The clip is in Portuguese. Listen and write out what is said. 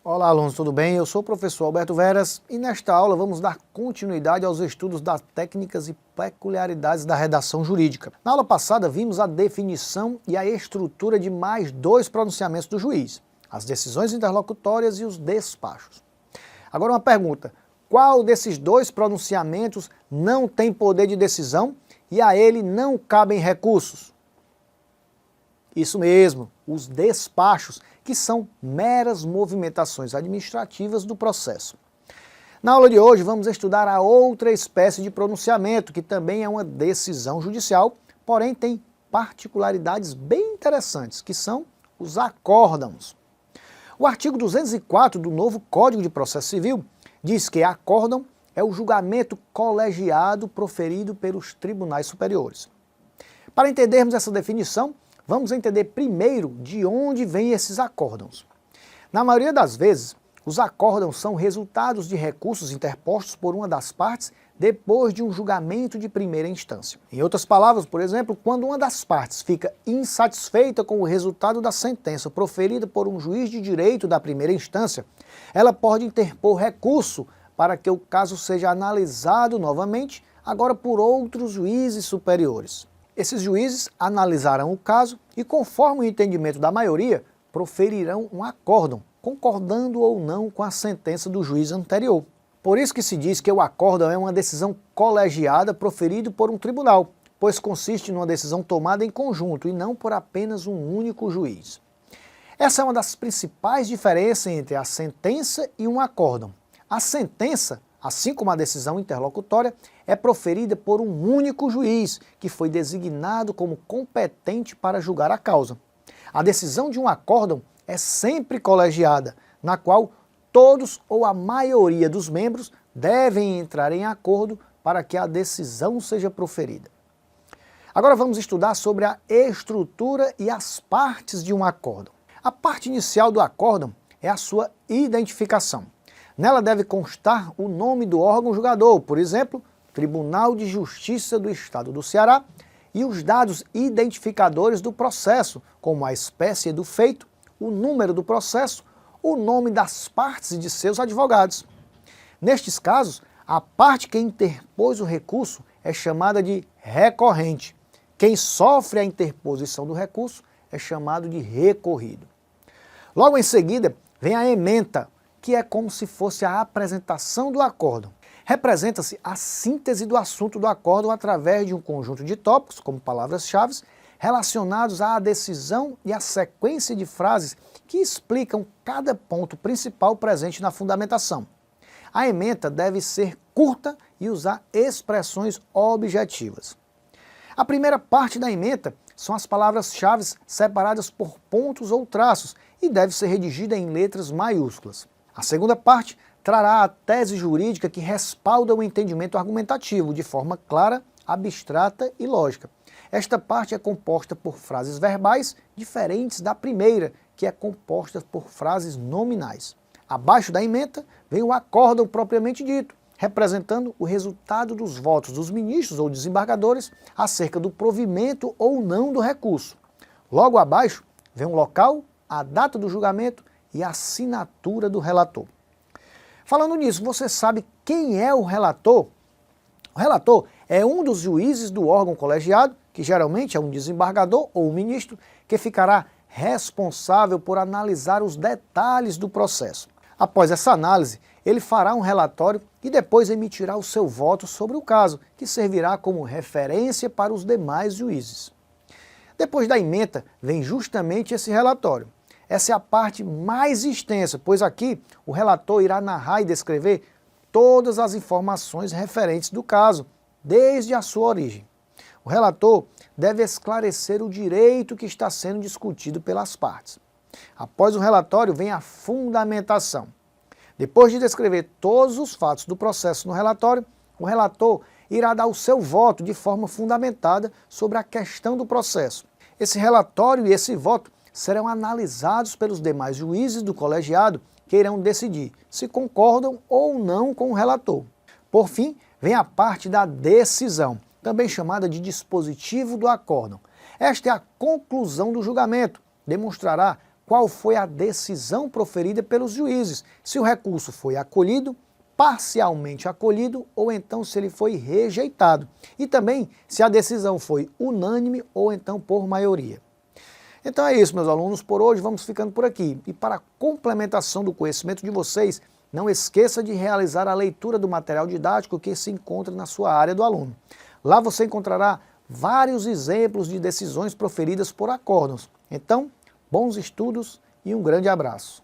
Olá, alunos, tudo bem? Eu sou o professor Alberto Veras e nesta aula vamos dar continuidade aos estudos das técnicas e peculiaridades da redação jurídica. Na aula passada vimos a definição e a estrutura de mais dois pronunciamentos do juiz, as decisões interlocutórias e os despachos. Agora uma pergunta, qual desses dois pronunciamentos não tem poder de decisão e a ele não cabem recursos? Isso mesmo, os despachos, que são meras movimentações administrativas do processo. Na aula de hoje vamos estudar a outra espécie de pronunciamento, que também é uma decisão judicial, porém tem particularidades bem interessantes, que são os acórdãos. O artigo 204 do novo Código de Processo Civil diz que acórdão é o julgamento colegiado proferido pelos tribunais superiores. Para entendermos essa definição, vamos entender primeiro de onde vêm esses acórdãos. Na maioria das vezes, os acórdãos são resultados de recursos interpostos por uma das partes depois de um julgamento de primeira instância. Em outras palavras, por exemplo, quando uma das partes fica insatisfeita com o resultado da sentença proferida por um juiz de direito da primeira instância, ela pode interpor recurso para que o caso seja analisado novamente, agora por outros juízes superiores. Esses juízes analisarão o caso e, conforme o entendimento da maioria, proferirão um acórdão, concordando ou não com a sentença do juiz anterior. Por isso que se diz que o acórdão é uma decisão colegiada proferida por um tribunal, pois consiste numa decisão tomada em conjunto e não por apenas um único juiz. Essa é uma das principais diferenças entre a sentença e um acórdão. A sentença, assim como a decisão interlocutória, é proferida por um único juiz, que foi designado como competente para julgar a causa. A decisão de um acórdão é sempre colegiada, na qual todos ou a maioria dos membros devem entrar em acordo para que a decisão seja proferida. Agora vamos estudar sobre a estrutura e as partes de um acórdão. A parte inicial do acórdão é a sua identificação. Nela deve constar o nome do órgão julgador, por exemplo, Tribunal de Justiça do Estado do Ceará, e os dados identificadores do processo, como a espécie do feito, o número do processo, o nome das partes e de seus advogados. Nestes casos, a parte que interpôs o recurso é chamada de recorrente. Quem sofre a interposição do recurso é chamado de recorrido. Logo em seguida, vem a ementa, que é como se fosse a apresentação do acórdão. Representa-se a síntese do assunto do acórdão através de um conjunto de tópicos, como palavras-chave, relacionados à decisão e à sequência de frases que explicam cada ponto principal presente na fundamentação. A ementa deve ser curta e usar expressões objetivas. A primeira parte da ementa são as palavras-chave separadas por pontos ou traços e deve ser redigida em letras maiúsculas. A segunda parte trará a tese jurídica que respalda o entendimento argumentativo de forma clara, abstrata e lógica. Esta parte é composta por frases verbais diferentes da primeira, que é composta por frases nominais. Abaixo da ementa vem o acórdão propriamente dito, representando o resultado dos votos dos ministros ou desembargadores acerca do provimento ou não do recurso. Logo abaixo vem o local, a data do julgamento e a assinatura do relator. Falando nisso, você sabe quem é o relator? O relator é um dos juízes do órgão colegiado, que geralmente é um desembargador ou um ministro, que ficará responsável por analisar os detalhes do processo. Após essa análise, ele fará um relatório e depois emitirá o seu voto sobre o caso, que servirá como referência para os demais juízes. Depois da ementa, vem justamente esse relatório. Essa é a parte mais extensa, pois aqui o relator irá narrar e descrever todas as informações referentes do caso, desde a sua origem. O relator deve esclarecer o direito que está sendo discutido pelas partes. Após o relatório vem a fundamentação. Depois de descrever todos os fatos do processo no relatório, o relator irá dar o seu voto de forma fundamentada sobre a questão do processo. Esse relatório e esse voto serão analisados pelos demais juízes do colegiado, que irão decidir se concordam ou não com o relator. Por fim, vem a parte da decisão, também chamada de dispositivo do acórdão. Esta é a conclusão do julgamento, demonstrará qual foi a decisão proferida pelos juízes, se o recurso foi acolhido, parcialmente acolhido ou então se ele foi rejeitado. E também se a decisão foi unânime ou então por maioria. Então é isso, meus alunos, por hoje vamos ficando por aqui. E para a complementação do conhecimento de vocês, não esqueça de realizar a leitura do material didático que se encontra na sua área do aluno. Lá você encontrará vários exemplos de decisões proferidas por acórdãos. Então, bons estudos e um grande abraço.